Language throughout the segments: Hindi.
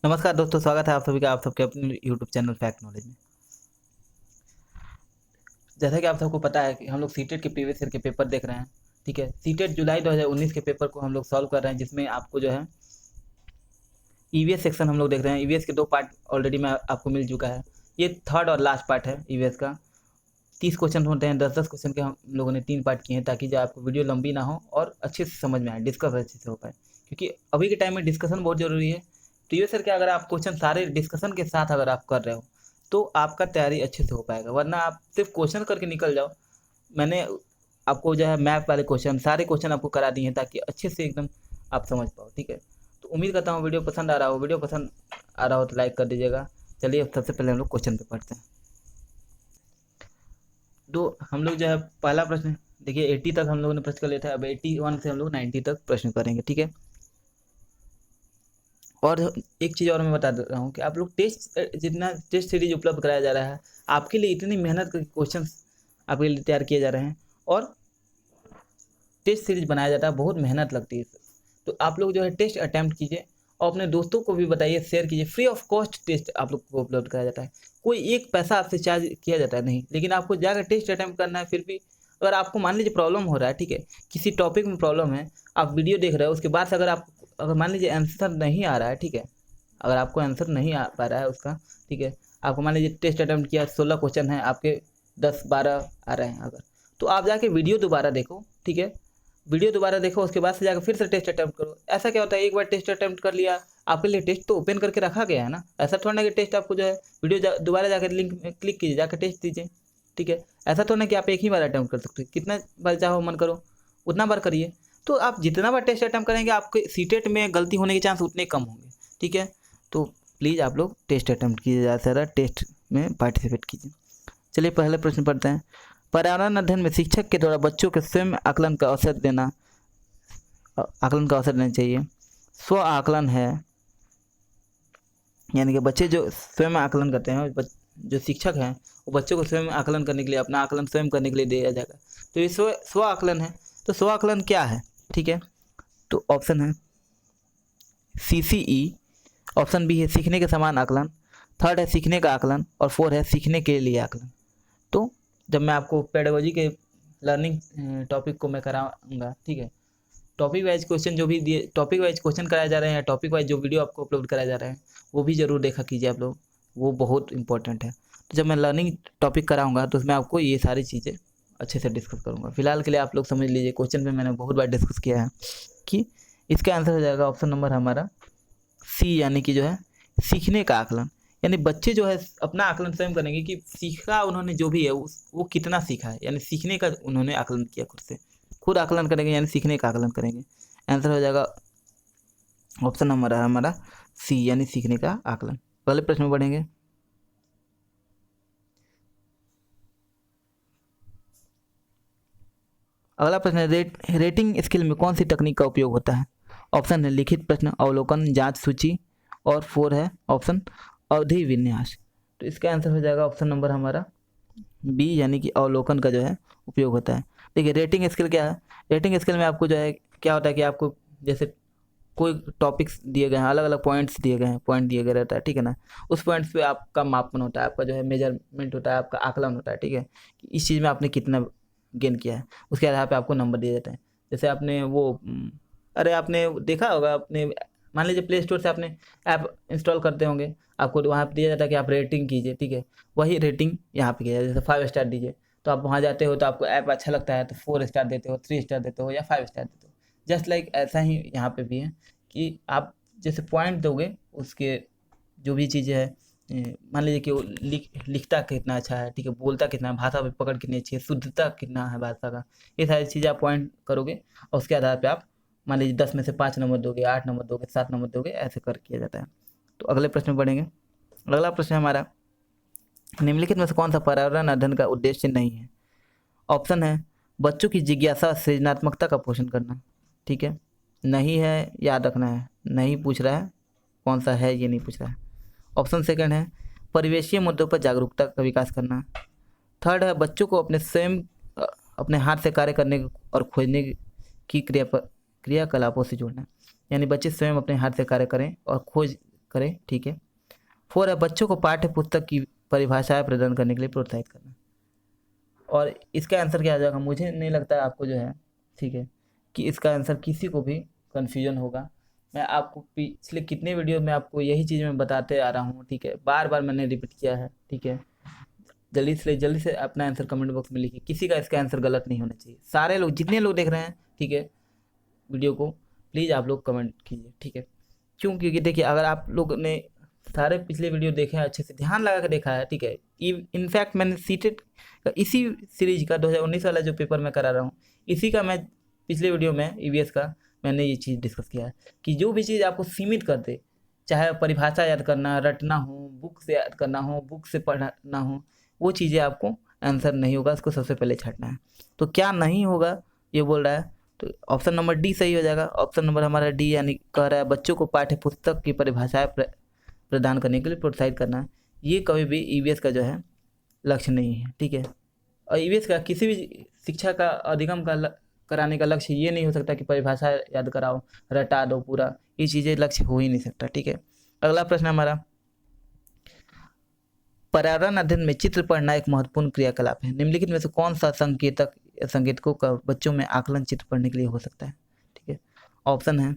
नमस्कार दोस्तों, स्वागत है आप सभी का आप सबके अपने यूट्यूब चैनल फैक्ट नॉलेज में। जैसा कि आप सबको पता है कि हम लोग सीटेट के प्रीवियस ईयर के पेपर देख रहे हैं। ठीक है, सीटेट जुलाई 2019 के पेपर को हम लोग सॉल्व कर रहे हैं, जिसमें आपको जो है ईवीएस सेक्शन हम लोग देख रहे हैं। ईवीएस के 2 पार्ट ऑलरेडी मैं आपको मिल चुका है। ये थर्ड और लास्ट पार्ट है ईवीएस का। 30 क्वेश्चन होते हैं, 10-10 क्वेश्चन के हम लोगों ने 3 पार्ट किए हैं, ताकि जो आपको वीडियो लंबी ना हो और अच्छे से समझ में आए, डिस्कस अच्छे से हो पाए। क्योंकि अभी के टाइम में डिस्कशन बहुत ज़रूरी है। प्रीवियस ईयर के अगर आप क्वेश्चन सारे डिस्कशन के साथ अगर आप कर रहे हो तो आपका तैयारी अच्छे से हो पाएगा, वरना आप सिर्फ क्वेश्चन करके निकल जाओ। मैंने आपको जो है मैथ वाले क्वेश्चन सारे क्वेश्चन आपको करा दिए हैं, ताकि अच्छे से एकदम आप समझ पाओ। ठीक है, तो उम्मीद करता हूँ वीडियो पसंद आ रहा हो। वीडियो पसंद आ रहा हो तो लाइक कर दीजिएगा। चलिए अब सबसे पहले हम लोग क्वेश्चन पे पढ़ते हैं। हम लोग जो है पहला प्रश्न देखिए, 80 तक हम लोगों ने प्रश्न कर लिया था। अब 81 से हम लोग 90 तक प्रश्न करेंगे। ठीक है, और एक चीज़ और मैं बता दे रहा हूँ कि आप लोग जितना टेस्ट सीरीज उपलब्ध कराया जा रहा है, आपके लिए इतनी मेहनत करके क्वेश्चन आपके लिए तैयार किए जा रहे हैं, और टेस्ट सीरीज बनाया जाता है, बहुत मेहनत लगती है। तो आप लोग जो है टेस्ट अटैम्प्ट कीजिए और अपने दोस्तों को भी बताइए, शेयर कीजिए। फ्री ऑफ कॉस्ट टेस्ट आप लोग को उपलब्ध कराया जाता है। कोई एक पैसा आपसे चार्ज किया जाता है नहीं, लेकिन आपको जाकर टेस्ट अटैम्प्ट करना है। फिर भी अगर आपको मान लीजिए प्रॉब्लम हो रहा है, ठीक है, किसी टॉपिक में प्रॉब्लम है, आप वीडियो देख रहे हो, उसके बाद से अगर मान लीजिए आंसर नहीं आ रहा है, ठीक है, अगर आपको आंसर नहीं आ पा रहा है उसका, ठीक है, आपको मान लीजिए टेस्ट अटैम्प्ट किया, 16 क्वेश्चन है, आपके 10-12 आ रहे हैं अगर, तो आप जाके वीडियो दोबारा देखो। ठीक है, वीडियो दोबारा देखो, उसके बाद से जाकर फिर से टेस्ट अटैम्प्ट करो। ऐसा क्या होता है, एक बार टेस्ट अटैम्प्ट कर लिया, आपके लिए टेस्ट तो ओपन करके रखा गया है ना। ऐसा थोड़ा ना कि टेस्ट आपको जो है वीडियो दोबारा जाकर लिंक में क्लिक कीजिए, जाकर टेस्ट दीजिए। ठीक है, ऐसा तो ना कि आप एक ही बार अटैम्प्ट कर सकते हो, कितना बार चाहो मन करो उतना बार करिए। तो आप जितना बार टेस्ट अटैम्प्ट करेंगे, आपके सीटेट में गलती होने के चांस उतने कम होंगे। ठीक है, तो प्लीज़ आप लोग टेस्ट अटैम्प्ट कीजिए, ज़्यादा से ज़्यादा टेस्ट में पार्टिसिपेट कीजिए। चलिए पहले प्रश्न पढ़ते हैं। पर्यावरण अध्ययन में शिक्षक के द्वारा बच्चों के स्वयं आकलन का अवसर देना चाहिए। स्व आकलन है, यानी कि बच्चे जो स्वयं आकलन करते हैं, जो शिक्षक हैं वो बच्चों को स्वयं आकलन करने के लिए, अपना आकलन स्वयं करने के लिए दिया जाएगा। तो ये स्व आकलन है। तो स्व आकलन क्या है? ठीक है, तो ऑप्शन है CCE, ऑप्शन बी है सीखने के समान आकलन, थर्ड है सीखने का आकलन, और फोर्थ है सीखने के लिए आकलन। तो जब मैं आपको पेडागोजी के लर्निंग टॉपिक को मैं कराऊंगा, ठीक है, टॉपिक वाइज क्वेश्चन जो भी दिए, टॉपिक वाइज क्वेश्चन कराए जा रहे हैं, टॉपिक वाइज जो वीडियो आपको अपलोड कराए जा रहे हैं, वो भी ज़रूर देखा कीजिए आप लोग, वो बहुत इंपॉर्टेंट है। तो जब मैं लर्निंग टॉपिक कराऊंगा तो उसमें आपको ये सारी चीज़ें अच्छे से डिस्कस करूंगा। फिलहाल के लिए आप लोग समझ लीजिए, क्वेश्चन पे मैंने बहुत बार डिस्कस किया है कि इसका आंसर हो जाएगा ऑप्शन नंबर हमारा सी, यानी कि जो है सीखने का आकलन। यानी बच्चे जो है अपना आकलन स्वयं करेंगे कि सीखा उन्होंने जो भी है वो कितना सीखा है, यानी सीखने का उन्होंने आकलन किया, खुद से खुद आकलन करेंगे, यानी सीखने का आकलन करेंगे। आंसर हो जाएगा ऑप्शन नंबर है हमारा सी, यानी सीखने का आकलन। पहले प्रश्न में बढ़ेंगे। अगला प्रश्न है, रेटिंग स्केल में कौन सी तकनीक का उपयोग होता है? ऑप्शन है लिखित प्रश्न, अवलोकन, जांच सूची, और 4 है ऑप्शन अवधि विन्यास। तो इसका आंसर हो जाएगा ऑप्शन नंबर हमारा बी, यानी कि अवलोकन का जो है उपयोग होता है। देखिए रेटिंग स्केल क्या है? रेटिंग स्केल में आपको जो है क्या होता है कि आपको जैसे कोई टॉपिक्स दिए गए हैं, अलग अलग पॉइंट्स दिए गए हैं, पॉइंट दिए गए रहता है, ठीक है ना। उस पॉइंट्स पे आपका मापन होता है, आपका जो है मेजरमेंट होता है, आपका आकलन होता है। ठीक है, कि इस चीज़ में आपने कितना गेन किया है, उसके आधार पे आपको नंबर दिए जाते हैं। जैसे आपने अरे आपने देखा होगा, अपने मान लीजिए प्ले स्टोर से आपने ऐप इंस्टॉल करते होंगे, आपको वहाँ पे दिया जाता है कि आप रेटिंग कीजिए। ठीक है, वही रेटिंग यहाँ पे किया जाए, जैसे 5 स्टार दीजिए, तो आप वहाँ जाते हो तो आपको ऐप अच्छा लगता है तो 4 स्टार देते हो, 3 स्टार देते हो, या 5 स्टार देते हो। जस्ट लाइक ऐसा ही यहाँ पे भी है कि आप जैसे पॉइंट दोगे, उसके जो भी चीज़ें है, मान लीजिए कि वो लिखता कितना अच्छा है, ठीक है, बोलता कितना है, भाषा पे पकड़ कितनी अच्छी है, शुद्धता कितना है भाषा का, ये सारी चीज़ें आप पॉइंट करोगे, और उसके आधार पे आप मान लीजिए 10 में से 5 नंबर दोगे, 8 नंबर दोगे, 7 नंबर दोगे, ऐसे कर किया जाता है। तो अगले प्रश्न में बढ़ेंगे। अगला प्रश्न हमारा, निम्नलिखित में से कौन सा पर्यावरण अध्ययन का उद्देश्य नहीं है? ऑप्शन है बच्चों की जिज्ञासा सृजनात्मकता का पोषण करना, ठीक है, नहीं है, याद रखना है, नहीं पूछ रहा है, कौन सा है ये नहीं पूछ रहा है। ऑप्शन सेकंड है परिवेशीय मुद्दों पर जागरूकता का विकास करना। थर्ड है बच्चों को अपने हाथ से कार्य करने और खोजने की क्रियाकलापों से जोड़ना, यानी बच्चे स्वयं अपने हाथ से कार्य करें और खोज करें, ठीक है। 4 है बच्चों को पाठ्य पुस्तक की परिभाषाएं प्रदान करने के लिए प्रोत्साहित करना। और इसका आंसर क्या आ जाएगा, मुझे नहीं लगता है आपको जो है, ठीक है, कि इसका आंसर किसी को भी कन्फ्यूजन होगा। मैं आपको पिछले कितने वीडियो में आपको यही चीज़ मैं बताते आ रहा हूँ, ठीक है, बार बार मैंने रिपीट किया है, ठीक है। जल्दी से अपना आंसर कमेंट बॉक्स में लिखिए, किसी का इसका आंसर गलत नहीं होना चाहिए। सारे लोग, जितने लोग देख रहे हैं, ठीक है, वीडियो को प्लीज़ आप लोग कमेंट कीजिए, ठीक है। क्यों? क्योंकि देखिए, अगर आप लोग ने सारे पिछले वीडियो देखे हैं, अच्छे से ध्यान लगा कर देखा है, ठीक है, इनफैक्ट मैंने सीटेट का इसी सीरीज का 2019 वाला जो पेपर मैं करा रहा हूँ, इसी का मैं पिछले वीडियो में ईवीएस का मैंने ये चीज़ डिस्कस किया है कि जो भी चीज़ आपको सीमित कर दे, चाहे परिभाषा याद करना, रटना हो, बुक से याद करना हो, बुक से पढ़ना हो, वो चीज़ें आपको आंसर नहीं होगा, उसको सबसे पहले छांटना है। तो क्या नहीं होगा ये बोल रहा है, तो ऑप्शन नंबर डी सही हो जाएगा। ऑप्शन नंबर हमारा डी, यानी कह रहा है बच्चों को पाठ्य पुस्तक की परिभाषाएं प्रदान करने के लिए प्रोत्साहित करना। ये कभी भी ईवीएस का जो है लक्ष्य नहीं है, ठीक है। और ईवीएस का किसी भी शिक्षा का अधिगम कराने का लक्ष्य ये नहीं हो सकता कि परिभाषा याद कराओ, रटा दो पूरा, ये चीज़ें लक्ष्य हो ही नहीं सकता, ठीक है। अगला प्रश्न हमारा, पर्यावरण अध्ययन में चित्र पढ़ना एक महत्वपूर्ण क्रियाकलाप है। निम्नलिखित में से कौन सा संकेतकों का बच्चों में आकलन चित्र पढ़ने के लिए हो सकता है, ठीक है। ऑप्शन है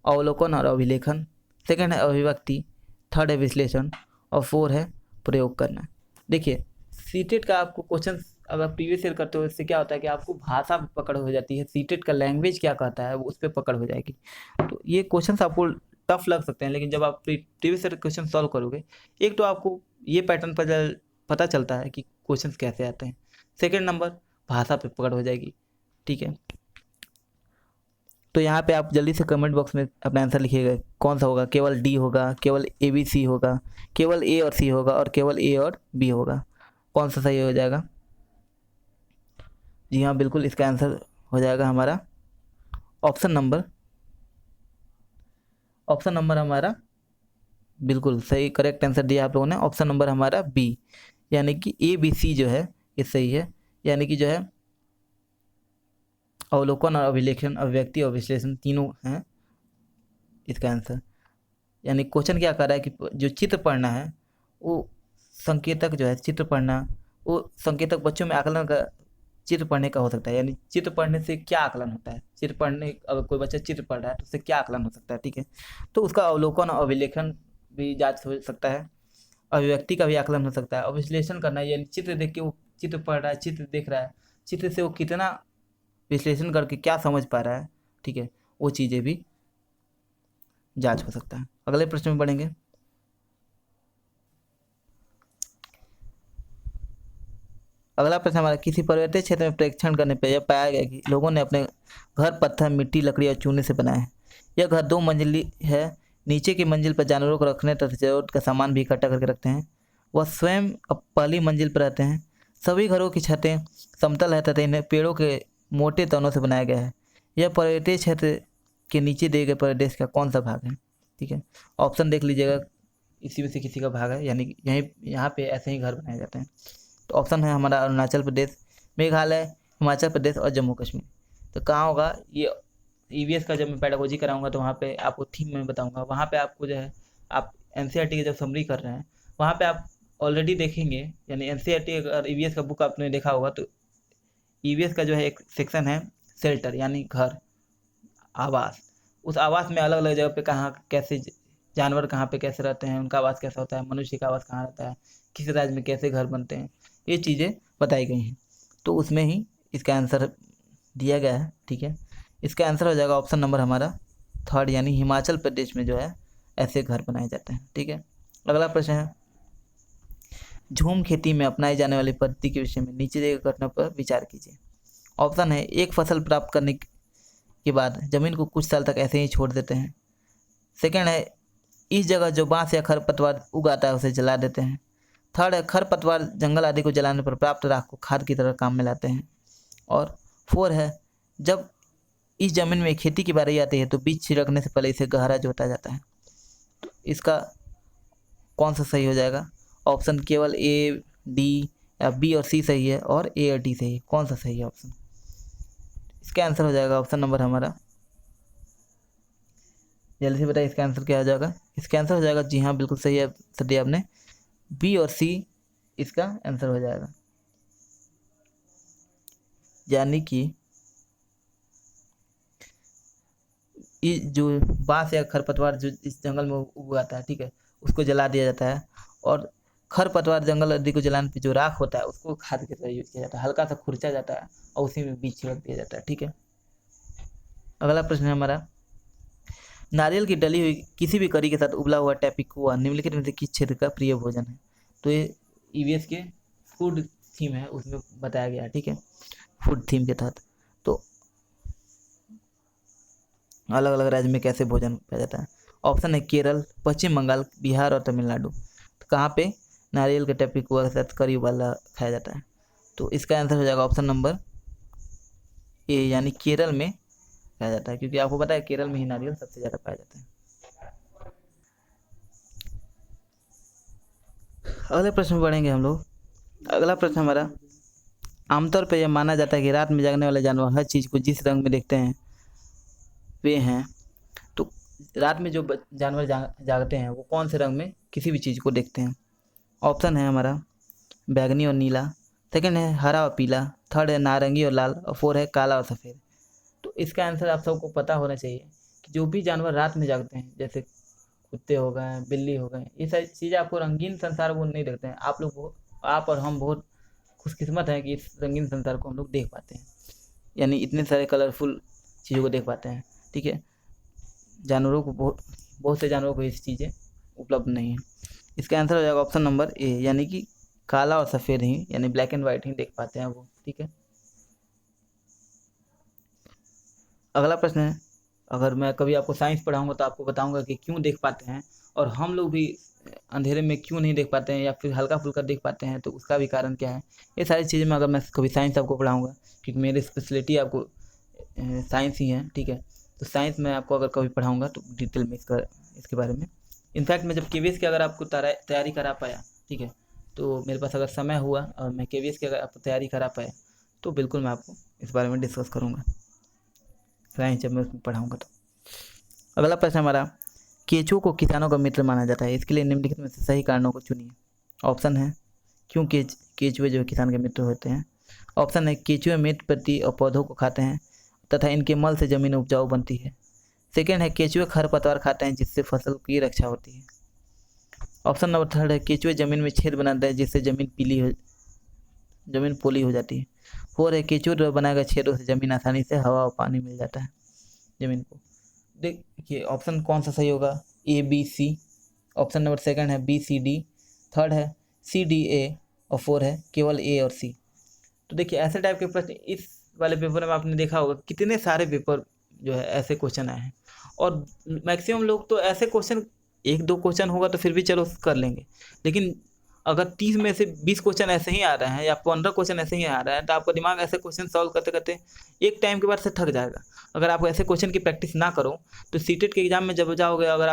अवलोकन और अभिलेखन, सेकंड है अभिव्यक्ति, थर्ड है विश्लेषण, और 4 है प्रयोग करना। देखिए, सीटेट का आपको क्वेश्चन अगर प्रीवियस ईयर करते हो, इससे क्या होता है कि आपको भाषा पे पकड़ हो जाती है, सीटेट का लैंग्वेज क्या कहता है वो उस पर पकड़ हो जाएगी। तो ये क्वेश्चन आपको टफ लग सकते हैं, लेकिन जब आप प्रीवियस ईयर क्वेश्चन सॉल्व करोगे, एक तो आपको ये पैटर्न पर पता चलता है कि क्वेश्चन कैसे आते हैं, सेकेंड नंबर भाषा पे पकड़ हो जाएगी, ठीक है। तो यहाँ पे आप जल्दी से कमेंट बॉक्स में अपना आंसर लिखिएगा, कौन सा होगा, केवल डी होगा, केवल ABC होगा, केवल ए और सी होगा, और केवल ए और बी होगा, कौन सा सही हो जाएगा। जी हाँ, बिल्कुल इसका आंसर हो जाएगा हमारा ऑप्शन नंबर हमारा बिल्कुल सही, करेक्ट आंसर दिया आप लोगों ने, ऑप्शन नंबर हमारा बी, यानी कि ABC जो है ये सही है, यानी कि जो है अवलोकन और अभिलेखन, अभिव्यक्ति और विश्लेषण तीनों हैं इसका आंसर। यानी क्वेश्चन क्या कर रहा है कि जो चित्र पढ़ना है वो संकेतक जो है, चित्र पढ़ना वो संकेतक बच्चों में आकलन का चित्र पढ़ने का हो सकता है। यानी चित्र पढ़ने से क्या आकलन होता है, चित्र पढ़ने, अगर कोई बच्चा चित्र पढ़ रहा है तो उससे क्या आकलन हो सकता है, ठीक है। तो उसका अवलोकन और अभिलेखन भी जांच हो सकता है, अभिव्यक्ति का भी आकलन हो सकता है, और विश्लेषण करना, यानी चित्र देख के वो चित्र पढ़ रहा है, चित्र देख रहा है, चित्र से वो कितना विश्लेषण करके क्या समझ पा रहा है, ठीक है, वो चीज़ें भी जांच हो सकता है। अगले प्रश्न में बढ़ेंगे। अगला प्रश्न हमारा, किसी पर्वतीय क्षेत्र में परीक्षण करने पर यह पाया गया कि लोगों ने अपने घर पत्थर, मिट्टी, लकड़ी और चूने से बनाए हैं। यह घर 2 मंजिली है, नीचे की मंजिल पर जानवरों को रखने तथा जरूरत का सामान भी इकट्ठा करके रखते हैं। वह स्वयं अब पहली मंजिल पर रहते हैं। सभी घरों की छतें समतल है तथा इन्हें पेड़ों के मोटे तनों से बनाया गया है। यह पर्वतीय क्षेत्र के नीचे दिए गए प्रदेश का कौन सा भाग है, ठीक है। ऑप्शन देख लीजिएगा, इसी में से किसी का भाग है, यानी यहाँ पे ऐसे ही घर बनाए जाते हैं। तो ऑप्शन है हमारा अरुणाचल प्रदेश, मेघालय, हिमाचल प्रदेश और जम्मू कश्मीर। तो कहाँ होगा ये, ईवीएस का जब मैं पेडागोजी कराऊंगा तो वहाँ पे आपको थीम में बताऊंगा, वहाँ पे आपको जो है, आप एनसीईआरटी की जब समरी कर रहे हैं वहाँ पे आप ऑलरेडी देखेंगे, यानी एनसीईआरटी अगर ईवीएस का बुक आपने देखा होगा तो ईवीएस का जो है एक सेक्शन है शेल्टर, यानी घर, आवास। उस आवास में अलग अलग जगह पे कहाँ कैसे जानवर कहाँ पे कैसे रहते हैं, उनका आवास कैसा होता है, मनुष्य का आवास कहाँ रहता है, किस राज्य में कैसे घर बनते हैं, ये चीज़ें बताई गई हैं। तो उसमें ही इसका आंसर दिया गया है, ठीक है। इसका आंसर हो जाएगा ऑप्शन नंबर हमारा 3, यानी हिमाचल प्रदेश में जो है ऐसे घर बनाए जाते हैं, ठीक है। अगला प्रश्न है, झूम खेती में अपनाई जाने वाली पद्धति के विषय में नीचे दिए गए घटना पर विचार कीजिए। ऑप्शन है, एक फसल प्राप्त करने के बाद जमीन को कुछ साल तक ऐसे ही छोड़ देते हैं। सेकेंड है, इस जगह जो बांस या खरपतवार उगाता है उसे जला देते हैं। थर्ड है, खरपतवार जंगल आदि को जलाने पर प्राप्त राख को खाद की तरह काम में लाते हैं। और 4 है, जब इस जमीन में खेती की बारी आती है तो बीज छिड़कने से पहले इसे गहरा जोता जाता है। तो इसका कौन सा सही हो जाएगा, ऑप्शन केवल A, D या B और C सही है, और A और D सही है, कौन सा सही है ऑप्शन। इसका आंसर हो जाएगा ऑप्शन नंबर हमारा जल्दी से बताइए इसका आंसर क्या हो जाएगा। इसका आंसर हो जाएगा, जी हाँ बिल्कुल सही है आंसर दिया आपने, बी और सी इसका आंसर हो जाएगा। यानी कि ये जो बांस या खरपतवार जो इस जंगल में उगाता है, ठीक है, उसको जला दिया जाता है, और खरपतवार जंगल आदि को जलाने पे जो राख होता है उसको खाद की तरह यूज किया जाता है, हल्का सा खुरचा जाता है और उसी में बीज छिड़क दिया जाता है, ठीक है। अगला प्रश्न है हमारा, नारियल की डली हुई किसी भी करी के साथ उबला हुआ टैपिकुआ निम्नलिखित में से किस क्षेत्र का प्रिय भोजन है। तो ये ईवीएस के फूड थीम है उसमें बताया गया है, ठीक है, फूड थीम के तहत। तो अलग अलग राज्य में कैसे भोजन पाया जाता है। ऑप्शन है केरल, पश्चिम बंगाल, बिहार और तमिलनाडु। तो कहाँ पे नारियल के टैपिकुआ के साथ करी उबाला खाया जाता है। तो इसका आंसर हो जाएगा ऑप्शन नंबर ए, यानी केरल में पाया जाता है, क्योंकि आपको पता है केरल में ही नारियल सबसे ज़्यादा पाया जाता है। अगले प्रश्न में बढ़ेंगे हम लोग। अगला प्रश्न हमारा, आमतौर पर यह माना जाता है कि रात में जागने वाले जानवर हर चीज़ को जिस रंग में देखते हैं वे हैं। तो रात में जो जानवर जागते हैं वो कौन से रंग में किसी भी चीज़ को देखते हैं। ऑप्शन है हमारा बैगनी और नीला, सेकंड है हरा और पीला, थर्ड है नारंगी और लाल, और फोर है काला और सफ़ेद। तो इसका आंसर आप सबको पता होना चाहिए कि जो भी जानवर रात में जागते हैं, जैसे कुत्ते हो गए, बिल्ली हो गए, ये सारी चीज़ें आपको रंगीन संसार वो नहीं देखते हैं। आप और हम बहुत खुशकिस्मत हैं कि इस रंगीन संसार को हम लोग देख पाते हैं, यानी इतने सारे कलरफुल चीज़ों को देख पाते हैं, ठीक है। जानवरों को बहुत से जानवरों को ये चीज़ें उपलब्ध नहीं है। इसका आंसर हो जाएगा ऑप्शन नंबर ए, यानी कि काला और सफ़ेद ही, यानी ब्लैक एंड वाइट ही देख पाते हैं वो, ठीक है। अगला प्रश्न है, अगर मैं कभी आपको साइंस पढ़ाऊंगा तो आपको बताऊंगा कि क्यों देख पाते हैं और हम लोग भी अंधेरे में क्यों नहीं देख पाते हैं या फिर हल्का फुल्का देख पाते हैं, तो उसका भी कारण क्या है। ये सारी चीज़ें मैं अगर मैं कभी साइंस आपको पढ़ाऊंगा, क्योंकि मेरी स्पेशलिटी आपको साइंस ही है, ठीक है। तो साइंस में आपको अगर कभी पढ़ाऊंगा तो डिटेल में इसके बारे में। इनफैक्ट मैं जब केवीएस की अगर आपको तैयारी करा पाया, ठीक है, तो मेरे पास अगर समय हुआ और मैं केवीएस की अगर आपको तैयारी करा पाया तो बिल्कुल मैं आपको इस बारे में डिस्कस करूँगा साइंस जब मैं उसमें पढ़ाऊँगा तो। अगला प्रश्न हमारा, केंचुओं को किसानों का मित्र माना जाता है, इसके लिए निम्नलिखित में से सही कारणों को चुनिए। ऑप्शन है क्यों केंचुए जो किसान के मित्र होते हैं। ऑप्शन है केंचुए मीट पत्ती और पौधों को खाते हैं तथा इनके मल से जमीन उपजाऊ बनती है। सेकेंड है केंचुए खरपतवार खाते हैं जिससे फसल की रक्षा होती है। ऑप्शन नंबर थर्ड है केंचुए जमीन में छेद बनाते हैं जिससे जमीन पोली हो जाती है। फोर है केंचुए द्वारा बनाए गए छेदों से जमीन आसानी से हवा और पानी मिल जाता है जमीन को। देखिए ऑप्शन कौन सा सही होगा, A B C. Option number second है बी सी डी, थर्ड है सी डी ए, और फोर है केवल ए और सी। तो देखिए ऐसे टाइप के प्रश्न इस वाले पेपर में आपने देखा होगा कितने सारे पेपर जो है ऐसे क्वेश्चन आए हैं, और मैक्सिमम लोग तो ऐसे क्वेश्चन, एक दो क्वेश्चन होगा तो फिर भी चलो कर लेंगे, लेकिन अगर 30 में से 20 क्वेश्चन ऐसे ही आ रहे हैं या 15 क्वेश्चन ऐसे ही आ रहा है तो आपका दिमाग ऐसे क्वेश्चन सॉल्व करते करते एक टाइम के बाद से थक जाएगा। अगर आप ऐसे क्वेश्चन की प्रैक्टिस ना करो तो सीटेट के एग्जाम में जब जाओगे, अगर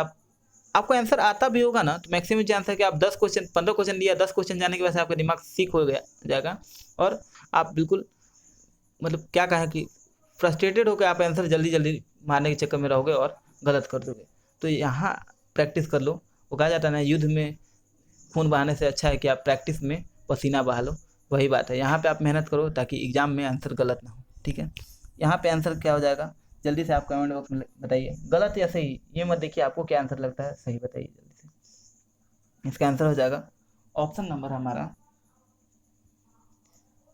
आपको आंसर आता भी होगा ना तो मैक्सिमम चांस है कि आप 10 क्वेश्चन 15 क्वेश्चन दिया, 10 क्वेश्चन जाने की वजह से आपका दिमाग सीख हो जाएगा और आप बिल्कुल मतलब क्या कहें कि फ्रस्ट्रेटेड होकर आप आंसर जल्दी जल्दी मारने के चक्कर में रहोगे और गलत कर दोगे। तो यहाँ प्रैक्टिस कर लो। वो कहा जाता है ना, युद्ध में खून बहाने से अच्छा है कि आप प्रैक्टिस में पसीना बहा लो। वही बात है, यहाँ पे आप मेहनत करो ताकि एग्जाम में आंसर गलत ना हो, ठीक है। यहाँ पे आंसर क्या हो जाएगा, जल्दी से आप कमेंट बॉक्स में बताइए, गलत या सही। ये मत देखिए आपको क्या आंसर लगता है, सही बताइए जल्दी से। इसका आंसर हो जाएगा ऑप्शन नंबर हमारा,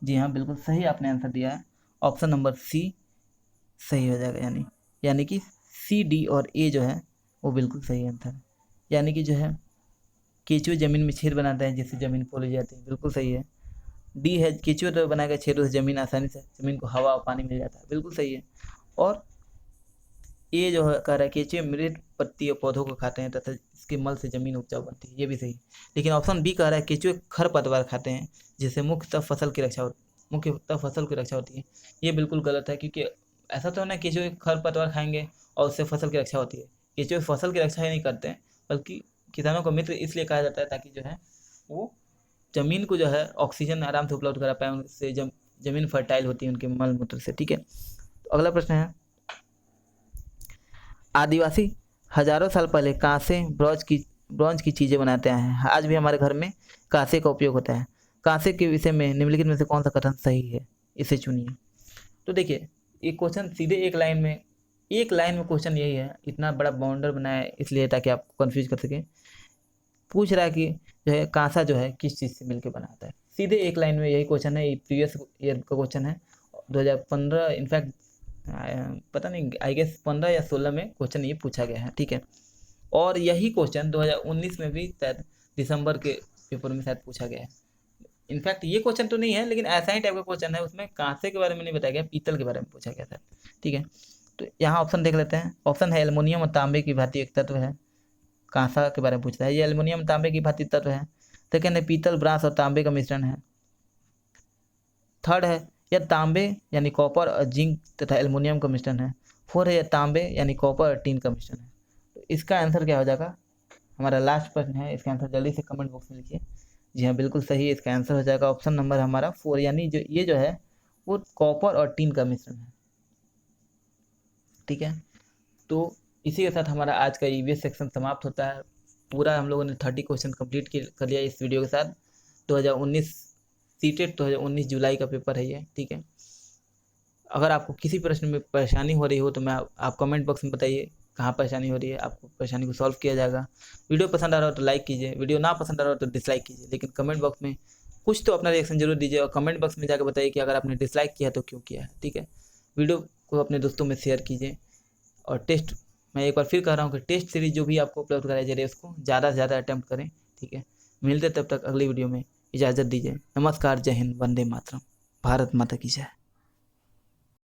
जी हाँ बिल्कुल सही आपने आंसर दिया है, ऑप्शन नंबर सी सही हो जाएगा। यानी कि सी डी और ए जो है वो बिल्कुल सही आंसर है। यानी कि जो है केंचुए जमीन में छेद बनाते हैं जिससे जमीन पोली जाती है, बिल्कुल सही है। डी है केंचुए द्वारा बनाए गए छेदों से जमीन आसानी से जमीन को हवा और पानी मिल जाता है, बिल्कुल सही है। और ये जो है कह रहा है केंचुए मृत पत्ती और पौधों को खाते हैं तथा इसके मल से जमीन उपजाऊ बनती है, ये भी सही। लेकिन ऑप्शन बी कह रहा है केंचुए खरपतवार खाते हैं जिससे मुख्यतः फसल की रक्षा होती है, ये बिल्कुल गलत है। क्योंकि ऐसा तो है ना केंचुए खरपतवार खाएंगे और उससे फसल की रक्षा होती है। केंचुए फसल की रक्षा ही नहीं करते हैं, बल्कि किसानों को मित्र इसलिए कहा जाता है ताकि जो है वो ज़मीन को जो है ऑक्सीजन आराम से उपलब्ध करा पाए, उनसे ज़मीन फर्टाइल होती है उनके मल मूत्र से, ठीक है। तो अगला प्रश्न है, आदिवासी हजारों साल पहले कांसे ब्रॉन्ज की चीज़ें बनाते आए हैं। आज भी हमारे घर में कांसे का उपयोग होता है। कांसे के विषय में निम्नलिखित में से कौन सा कथन सही है, इसे चुनिए। तो देखिए ये क्वेश्चन सीधे एक लाइन में क्वेश्चन यही है, इतना बड़ा बाउंडर बनाया है इसलिए ताकि आप कंफ्यूज कर सके। पूछ रहा है कि जो है कांसा जो है किस चीज़ से मिलकर बना होता है। सीधे एक लाइन में यही क्वेश्चन है, ये प्रीवियस ईयर का क्वेश्चन है 2015, इनफैक्ट पता नहीं आई गेस 15 या 16 में क्वेश्चन ये पूछा गया है, ठीक है। और यही क्वेश्चन 2019 में भी शायद दिसंबर के पेपर में शायद पूछा गया है। इनफैक्ट ये क्वेश्चन तो नहीं है लेकिन ऐसा ही टाइप का क्वेश्चन है, उसमें कांसे के बारे में नहीं बताया गया, पीतल के बारे में पूछा गया था, ठीक है। तो यहाँ ऑप्शन देख लेते हैं। ऑप्शन है एल्युमिनियम और तांबे की भांति एक तत्व है, कांसा के बारे में पूछता है, ये एल्युमिनियम तांबे की भांति तत्व है। सेकेंड है पीतल ब्रास और तांबे का मिश्रण है। थर्ड है यह तांबे यानी कॉपर और जिंक तथा एल्युमिनियम का मिश्रण है। फोर है यह तांबे यानी कॉपर और टीन का मिश्रण है। तो इसका आंसर क्या हो जाएगा, हमारा लास्ट प्रश्न है, इसका आंसर जल्दी से कमेंट बॉक्स में लिखिए। जी हाँ बिल्कुल सही है, इसका आंसर हो जाएगा ऑप्शन नंबर हमारा 4, यानी जो ये जो है वो कॉपर और टीन का मिश्रण है, ठीक है। तो इसी के साथ हमारा आज का ईवीएस सेक्शन समाप्त होता है। पूरा हम लोगों ने 30 क्वेश्चन कंप्लीट कर लिया इस वीडियो के साथ। 2019 सीटेट 2019 जुलाई का पेपर है ये, ठीक है। अगर आपको किसी प्रश्न में परेशानी हो रही हो तो आप कमेंट बॉक्स में बताइए कहाँ परेशानी हो रही है, आपको परेशानी को सॉल्व किया जाएगा। वीडियो पसंद आ रहा हो तो लाइक कीजिए, वीडियो ना पसंद आ रहा हो तो डिसलाइक कीजिए, लेकिन कमेंट बॉक्स में कुछ तो अपना रिएक्शन जरूर दीजिए और कमेंट बॉक्स में जाकर बताइए कि अगर आपने डिसलाइक किया तो क्यों किया है, ठीक है। वीडियो को अपने दोस्तों में शेयर कीजिए। और टेस्ट, मैं एक बार फिर कह रहा हूँ कि टेस्ट सीरीज जो भी आपको उपलब्ध कराई जा रही है उसको ज़्यादा से ज़्यादा अटैम्प्ट करें, ठीक है। मिलते तब तक अगली वीडियो में, इजाज़त दीजिए। नमस्कार, जय हिंद, वंदे मातरम, भारत माता की जय।